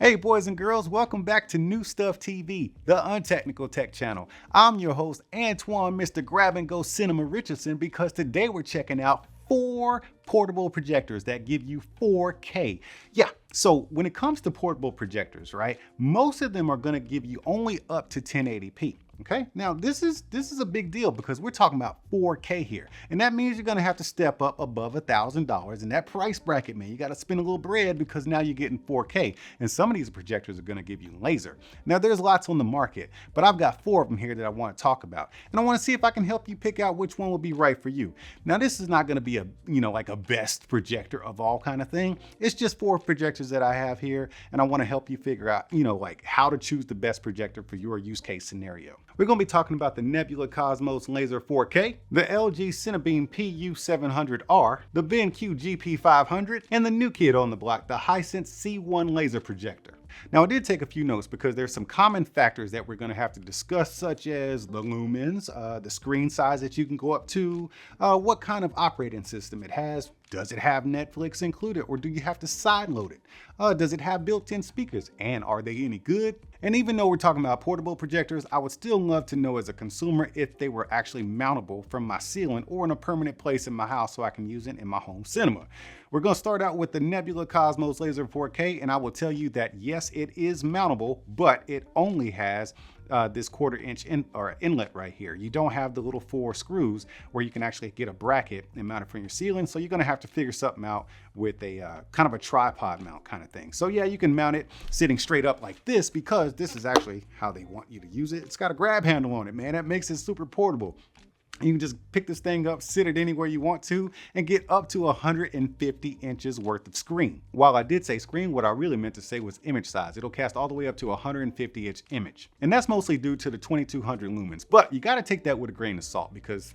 Hey boys and girls, welcome back to New Stuff TV, the untechnical tech channel. I'm your host, Antoine, Mr. Grab and Go Cinema Richardson, because today we're checking out 4 portable projectors that give you 4K. Yeah, so when it comes to portable projectors, right, most of them are gonna give you only up to 1080p. Okay, now this is a big deal because we're talking about 4K here, and that means you're gonna have to step up above $1,000 in that price bracket, man. You got to spend a little bread because now you're getting 4K, and some of these projectors are gonna give you laser. Now there's lots on the market, but I've got 4 of them here that I want to talk about, and I want to see if I can help you pick out which one will be right for you. Now this is not gonna be a like a best projector of all kind of thing. It's just 4 projectors that I have here, and I want to help you figure out like how to choose the best projector for your use case scenario. We're going to be talking about the Nebula Cosmos Laser 4K, the LG CineBeam PU700R, the BenQ GP500, and the new kid on the block, the Hisense C1 laser projector. Now I did take a few notes because there's some common factors that we're going to have to discuss, such as the lumens, the screen size that you can go up to, what kind of operating system it has, does it have Netflix included, or do you have to sideload it? Does it have built-in speakers, and are they any good? And even though we're talking about portable projectors, I would still love to know as a consumer if they were actually mountable from my ceiling or in a permanent place in my house so I can use it in my home cinema. We're going to start out with the Nebula Cosmos Laser 4K, and I will tell you that yes, it is mountable, but it only has this 1/4 inch inlet right here. You don't have the little 4 screws where you can actually get a bracket and mount it from your ceiling. So you're going to have to figure something out with a kind of a tripod mount kind of thing. So yeah, you can mount it sitting straight up like this because this is actually how they want you to use it. It's got a grab handle on it, man. That makes it super portable. You can just pick this thing up, sit it anywhere you want to, and get up to 150 inches worth of screen. While I did say screen, what I really meant to say was image size. It'll cast all the way up to 150 inch image. And that's mostly due to the 2200 lumens. But you got to take that with a grain of salt because,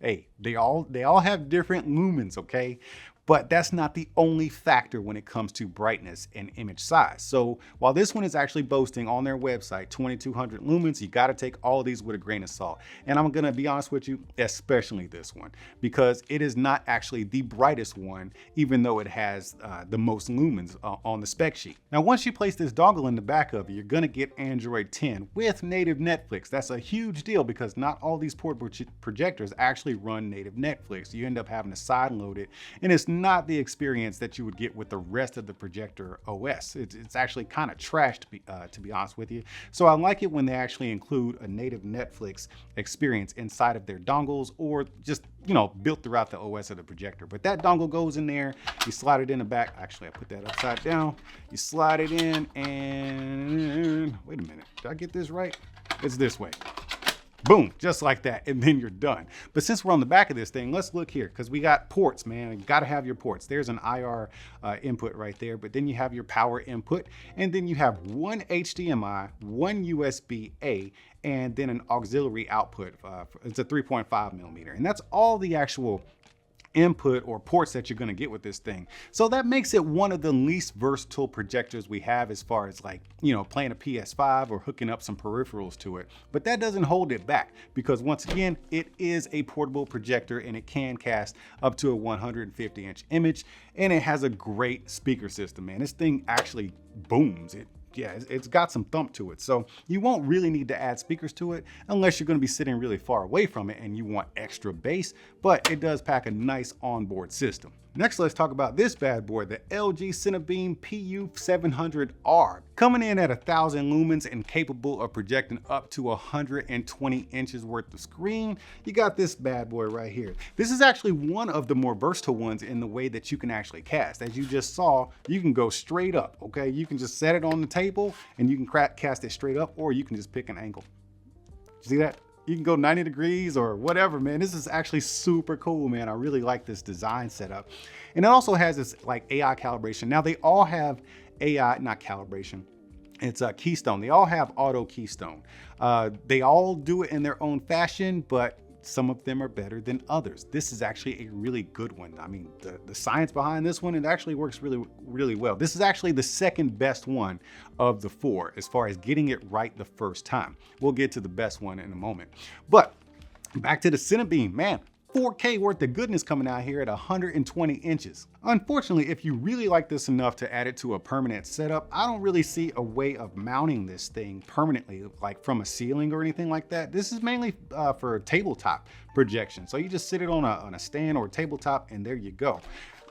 hey, they all have different lumens, okay? But that's not the only factor when it comes to brightness and image size. So while this one is actually boasting on their website 2200 lumens, you gotta take all of these with a grain of salt. And I'm gonna be honest with you, especially this one, because it is not actually the brightest one, even though it has the most lumens on the spec sheet. Now, once you place this dongle in the back of it, you're gonna get Android 10 with native Netflix. That's a huge deal because not all these portable projectors actually run native Netflix. You end up having to side load it, and it's not the experience that you would get with the rest of the projector OS. It's actually kind of trash to be honest with you. So I like it when they actually include a native Netflix experience inside of their dongles or just, built throughout the OS of the projector. But that dongle goes in there, you slide it in the back. Actually, I put that upside down. You slide it in and wait a minute, did I get this right? It's this way. Boom, just like that, and then you're done. But since we're on the back of this thing, let's look here, because we got ports, man. You gotta have your ports. There's an IR input right there, but then you have your power input, and then you have one HDMI, one USB-A, and then an auxiliary output. It's a 3.5 millimeter, and that's all the actual input or ports that you're going to get with this thing. So that makes it one of the least versatile projectors we have as far as playing a PS5 or hooking up some peripherals to it. But that doesn't hold it back because once again, it is a portable projector and it can cast up to a 150 inch image, and it has a great speaker system, man. This thing actually booms. It's got some thump to it. So you won't really need to add speakers to it unless you're going to be sitting really far away from it and you want extra bass, but it does pack a nice onboard system. Next, let's talk about this bad boy, the LG CineBeam PU700R. Coming in at 1000 lumens and capable of projecting up to 120 inches worth of screen, you got this bad boy right here. This is actually one of the more versatile ones in the way that you can actually cast. As you just saw, you can go straight up, okay? You can just set it on the table and you can cast it straight up, or you can just pick an angle. See that? You can go 90 degrees or whatever, man. This is actually super cool, man. I really like this design setup. And it also has this AI calibration. Now they all have AI, not calibration, it's a keystone. They all have auto keystone. They all do it in their own fashion, but some of them are better than others. This is actually a really good one. I mean, the science behind this one, it actually works really, really well. This is actually the second best one of the 4 as far as getting it right the first time. We'll get to the best one in a moment. But back to the CineBeam, man. 4K worth of goodness coming out here at 120 inches. Unfortunately, if you really like this enough to add it to a permanent setup, I don't really see a way of mounting this thing permanently, like from a ceiling or anything like that. This is mainly for tabletop projection. So you just sit it on a stand or a tabletop and there you go,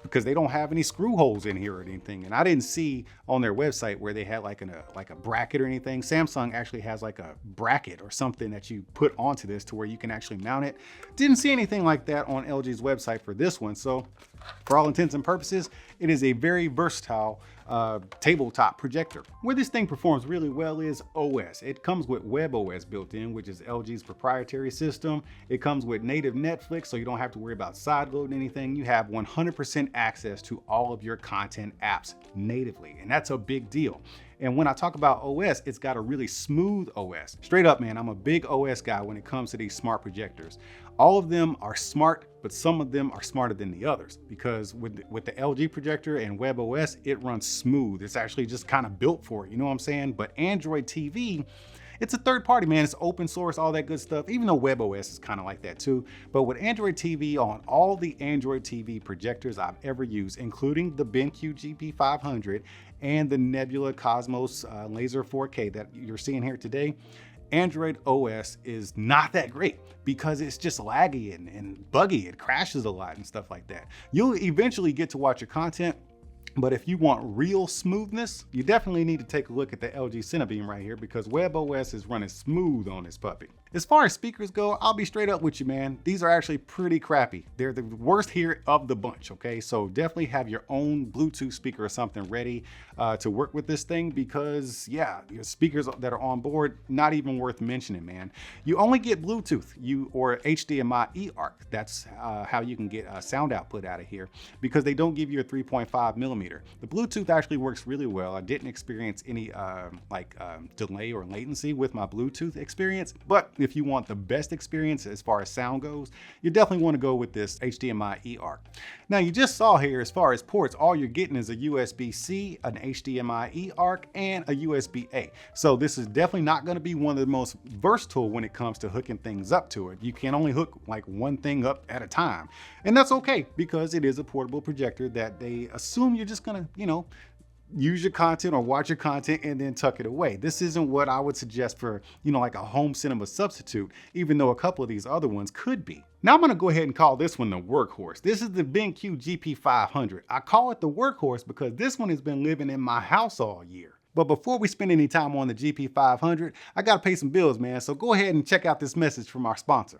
because they don't have any screw holes in here or anything. And I didn't see on their website where they had like a bracket or anything. Samsung actually has like a bracket or something that you put onto this to where you can actually mount it. Didn't see anything like that on LG's website for this one. So for all intents and purposes, it is a very versatile tabletop projector. Where this thing performs really well is OS. It comes with WebOS built in, which is LG's proprietary system. It comes with native Netflix, so you don't have to worry about sideloading anything. You have 100% access to all of your content apps natively, and that's a big deal. And when I talk about OS, it's got a really smooth OS. Straight up, man, I'm a big OS guy when it comes to these smart projectors. All of them are smart, but some of them are smarter than the others, because with the LG projector and WebOS, it runs smooth. It's actually just kind of built for it, you know what I'm saying? But Android TV, it's a third party, man. It's open source, all that good stuff, even though WebOS is kind of like that too. But with Android TV, on all the Android TV projectors I've ever used, including the BenQ GP500 and the Nebula Cosmos Laser 4K that you're seeing here today, Android OS is not that great because it's just laggy and buggy. It crashes a lot and stuff like that. You'll eventually get to watch your content, but if you want real smoothness, you definitely need to take a look at the LG CineBeam right here, because WebOS is running smooth on this puppy. As far as speakers go, I'll be straight up with you, man. These are actually pretty crappy. They're the worst here of the bunch, okay? So definitely have your own Bluetooth speaker or something ready to work with this thing, because yeah, your speakers that are on board, not even worth mentioning, man. You only get Bluetooth or HDMI eARC. That's how you can get sound output out of here, because they don't give you a 3.5 millimeter. The Bluetooth actually works really well. I didn't experience any delay or latency with my Bluetooth experience, but if you want the best experience as far as sound goes, you definitely want to go with this HDMI eARC. Now, you just saw here, as far as ports, all you're getting is a USB-C, an HDMI eARC, and a USB-A. So this is definitely not going to be one of the most versatile when it comes to hooking things up to it. You can only hook like one thing up at a time. And that's okay, because it is a portable projector that they assume you're just going to, you know, use your content or watch your content and then tuck it away. This isn't what I would suggest for, you know, like a home cinema substitute, even though a couple of these other ones could be. Now I'm going to go ahead and call this one the workhorse. This is the BenQ GP500. I call it the workhorse because this one has been living in my house all year. But before we spend any time on the GP500, I got to pay some bills, man. So go ahead and check out this message from our sponsor.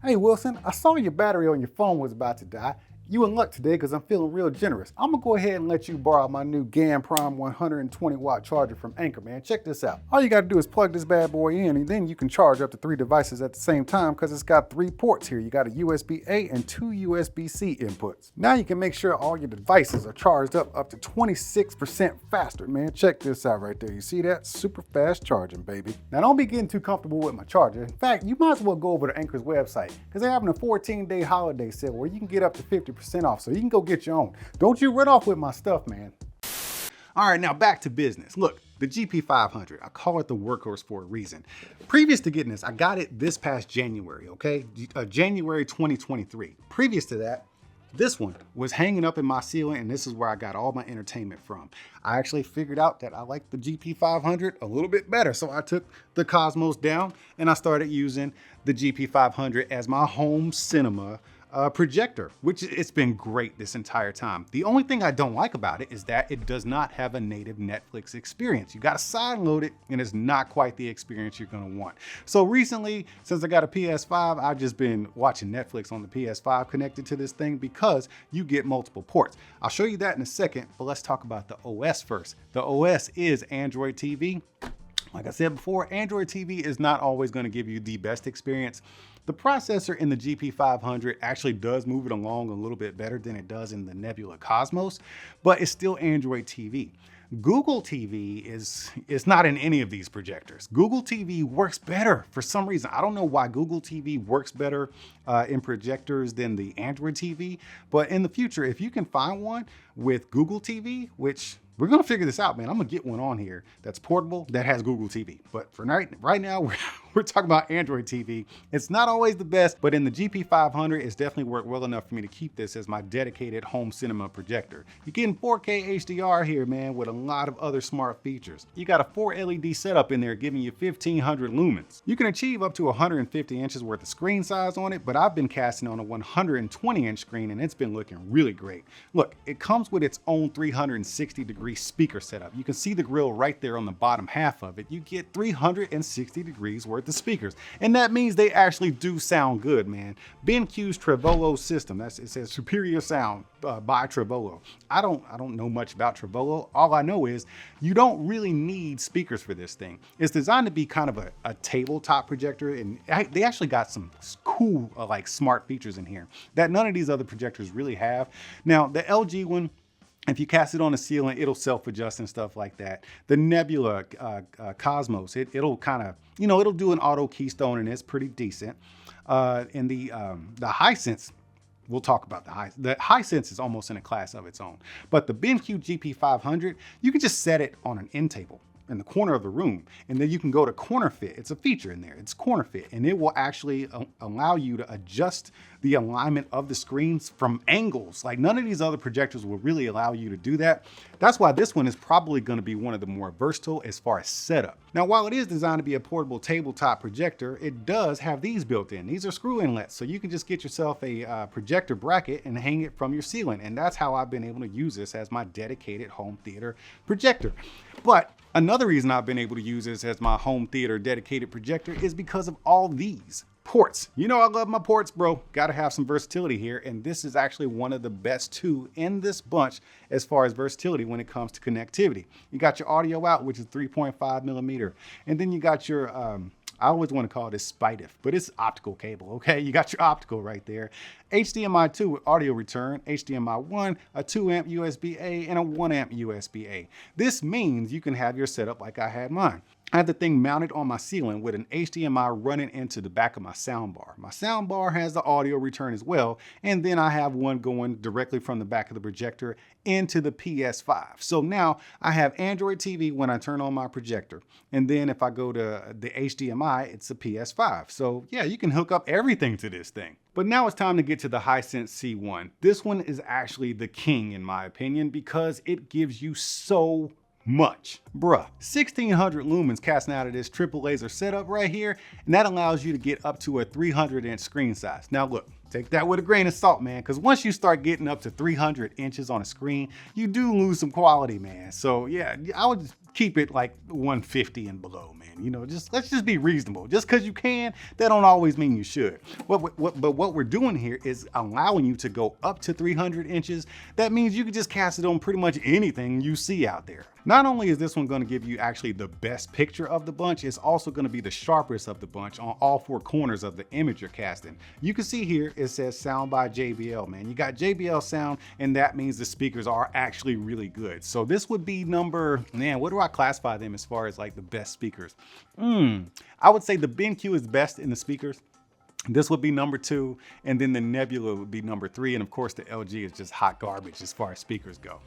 Hey Wilson, I saw your battery on your phone was about to die. You in luck today because I'm feeling real generous. I'm gonna go ahead and let you borrow my new GAN Prime 120 watt charger from Anker, man. Check this out. All you gotta do is plug this bad boy in, and then you can charge up to 3 devices at the same time, because it's got 3 ports here. You got a USB-A and 2 USB-C inputs. Now you can make sure all your devices are charged up to 26% faster, man. Check this out right there. You see that? Super fast charging, baby. Now don't be getting too comfortable with my charger. In fact, you might as well go over to Anker's website, because they're having a 14-day holiday sale where you can get up to 50% off, so you can go get your own. Don't you run off with my stuff, man. All right, now back to business. Look, the GP500, I call it the workhorse for a reason. Previous to getting this, I got it this past January, okay? January 2023. Previous to that, this one was hanging up in my ceiling, and this is where I got all my entertainment from. I actually figured out that I like the GP500 a little bit better, so I took the Cosmos down and I started using the GP500 as my home cinema projector, which it's been great this entire time. The only thing I don't like about it is that it does not have a native Netflix experience. You got to sideload it, and it's not quite the experience you're going to want. So recently, since I got a PS5, I've just been watching Netflix on the PS5 connected to this thing, because you get multiple ports. I'll show you that in a second, but let's talk about the OS first. The OS is Android TV. Like I said before, Android TV is not always going to give you the best experience. The processor in the GP500 actually does move it along a little bit better than it does in the Nebula Cosmos, but it's still Android TV. Google TV is not in any of these projectors. Google TV works better for some reason. I don't know why Google TV works better in projectors than the Android TV, but in the future, if you can find one with Google TV, which we're gonna figure this out, man. I'm gonna get one on here that's portable, that has Google TV. But for right now, we're talking about Android TV. It's not always the best, but in the GP500, it's definitely worked well enough for me to keep this as my dedicated home cinema projector. You're getting 4K HDR here, man, with a lot of other smart features. You got a 4 LED setup in there giving you 1500 lumens. You can achieve up to 150 inches worth of screen size on it, but I've been casting on a 120-inch screen and it's been looking really great. Look, it comes with its own 360-degree speaker setup. You can see the grill right there on the bottom half of it. You get 360 degrees worth of speakers, and that means they actually do sound good, man. BenQ's Trevolo system, it says superior sound by Trevolo. I don't know much about Trevolo. All I know is you don't really need speakers for this thing. It's designed to be kind of a tabletop projector, and they actually got some cool like smart features in here that none of these other projectors really have. Now the LG one, if you cast it on the ceiling, it'll self-adjust and stuff like that. The Nebula Cosmos, it'll kind of, it'll do an auto keystone and it's pretty decent. And the Hisense, we'll talk about the Hisense is almost in a class of its own. But the BenQ GP500, you can just set it on an end table in the corner of the room, and then you can go to corner fit. It's a feature in there. It's corner fit, and it will actually allow you to adjust the alignment of the screens from angles. Like none of these other projectors will really allow you to do that. That's why this one is probably going to be one of the more versatile as far as setup. Now, while it is designed to be a portable tabletop projector, it does have these built in. These are screw inlets, so you can just get yourself a projector bracket and hang it from your ceiling. And that's how I've been able to use this as my dedicated home theater projector. But another reason I've been able to use this as my home theater dedicated projector is because of all these ports. I love my ports, bro. Gotta have some versatility here, and this is actually one of the best two in this bunch as far as versatility when it comes to connectivity. You got your audio out, which is 3.5 millimeter, and then you got your I always want to call this SPIDIF, but it's optical cable, okay? You got your optical right there. HDMI 2 with audio return, HDMI 1, a 2 amp USB-A, and a 1 amp USB-A. This means you can have your setup like I had mine. I have the thing mounted on my ceiling with an HDMI running into the back of my soundbar. My soundbar has the audio return as well, and then I have one going directly from the back of the projector into the PS5. So now I have Android TV when I turn on my projector, and then if I go to the HDMI, it's a PS5. So yeah, you can hook up everything to this thing. But now it's time to get to the Hisense C1. This one is actually the king in my opinion because it gives you so much. Bruh, 1600 lumens casting out of this triple laser setup right here, and that allows you to get up to a 300-inch screen size. Now look, take that with a grain of salt, man, because once you start getting up to 300 inches on a screen, you do lose some quality, man. So yeah, I would keep it like 150 and below, man. Let's just be reasonable. Just because you can, that don't always mean you should. But what we're doing here is allowing you to go up to 300 inches. That means you can just cast it on pretty much anything you see out there. Not only is this one going to give you actually the best picture of the bunch, it's also going to be the sharpest of the bunch on all four corners of the image you're casting. You can see here it says sound by JBL, man. You got JBL sound, and that means the speakers are actually really good. So this would be number, man, what do I classify them as far as like the best speakers? I would say the BenQ is best in the speakers. This would be number 2, and then the Nebula would be number 3, and of course the LG is just hot garbage as far as speakers go.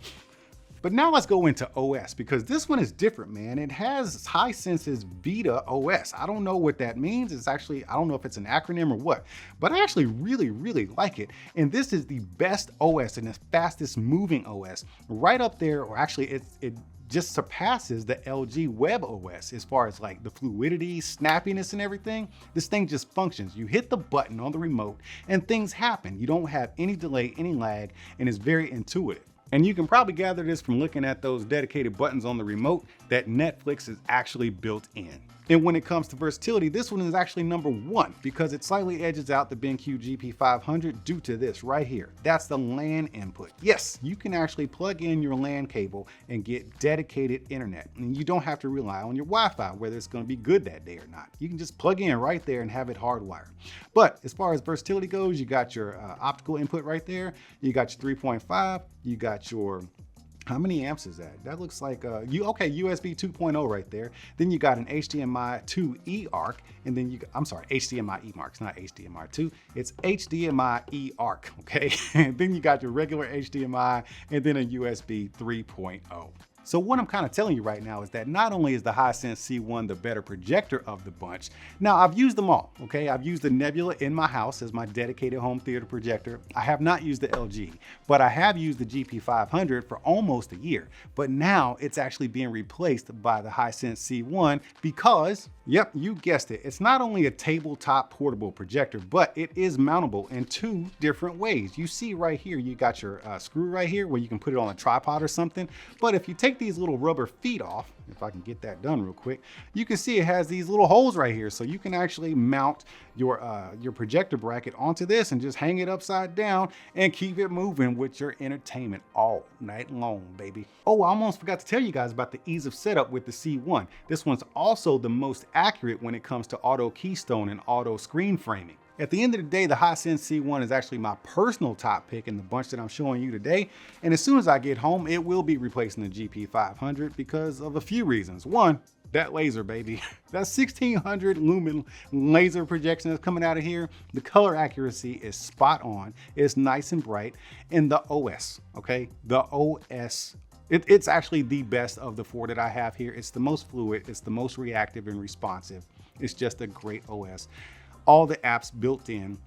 But now let's go into OS, because this one is different, man. It has Hisense's Vita OS. I don't know what that means. It's actually, I don't know if it's an acronym or what, but I actually really like it. And this is the best OS and the fastest moving OS right up there, or actually it just surpasses the LG Web OS as far as like the fluidity, snappiness, and everything. This thing just functions. You hit the button on the remote and things happen. You don't have any delay, any lag, and it's very intuitive. And you can probably gather this from looking at those dedicated buttons on the remote that Netflix is actually built in. And when it comes to versatility, this one is actually number 1 because it slightly edges out the BenQ GP500 due to this right here. That's the LAN input. Yes, you can actually plug in your LAN cable and get dedicated internet. And you don't have to rely on your Wi-Fi, whether it's going to be good that day or not. You can just plug in right there and have it hardwired. But as far as versatility goes, you got your optical input right there. You got your 3.5, you got your, how many amps is that? That looks like USB 2.0 right there. Then you got an HDMI 2 eARC, and then HDMI eMarks, not HDMI 2. It's HDMI eARC, okay? And then you got your regular HDMI, and then a USB 3.0. So what I'm kind of telling you right now is that not only is the Hisense C1 the better projector of the bunch, now I've used them all, okay? I've used the Nebula in my house as my dedicated home theater projector. I have not used the LG, but I have used the GP500 for almost a year. But now it's actually being replaced by the Hisense C1 because, yep, you guessed it, it's not only a tabletop portable projector, but it is mountable in two different ways. You see right here, you got your screw right here where you can put it on a tripod or something. But if you take these little rubber feet off, if I can get that done real quick, you can see it has these little holes right here. So you can actually mount your projector bracket onto this and just hang it upside down and keep it moving with your entertainment all night long, baby. Oh, I almost forgot to tell you guys about the ease of setup with the C1. This one's also the most accurate when it comes to auto keystone and auto screen framing. At the end of the day, the Hisense C1 is actually my personal top pick in the bunch that I'm showing you today. And as soon as I get home, it will be replacing the GP500 because of a few reasons. One, that laser, baby. That 1600 lumen laser projection that's coming out of here, the color accuracy is spot on. It's nice and bright. And the OS, okay? The OS, it's actually the best of the four that I have here. It's the most fluid. It's the most reactive and responsive. It's just a great OS. All the apps built in,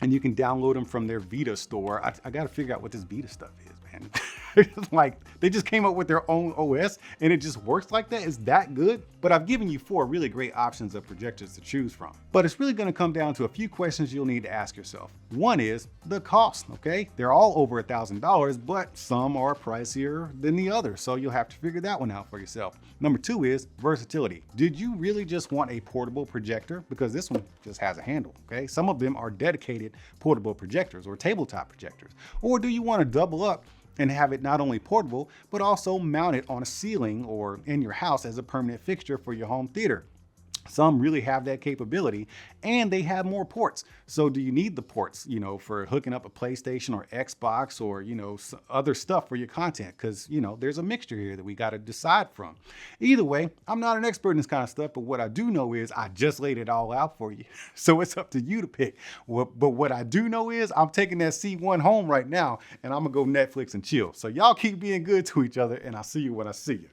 and you can download them from their Vita store. I got to figure out what this Vita stuff is, man. It's like they just came up with their own OS and it just works like that. It's that good. But I've given you 4 really great options of projectors to choose from. But it's really going to come down to a few questions you'll need to ask yourself. One is the cost, okay? They're all over $1,000, but some are pricier than the others. So you'll have to figure that one out for yourself. Number 2 is versatility. Did you really just want a portable projector? Because this one just has a handle, okay? Some of them are dedicated portable projectors or tabletop projectors. Or do you want to double up and have it not only portable, but also mounted on a ceiling or in your house as a permanent fixture for your home theater? Some really have that capability and they have more ports. So do you need the ports, you know, for hooking up a PlayStation or Xbox or, you know, other stuff for your content? Because, you know, there's a mixture here that we got to decide from. Either way, I'm not an expert in this kind of stuff, but what I do know is I just laid it all out for you. So it's up to you to pick. But what I do know is I'm taking that C1 home right now and I'm gonna go Netflix and chill. So y'all keep being good to each other and I'll see you when I see you.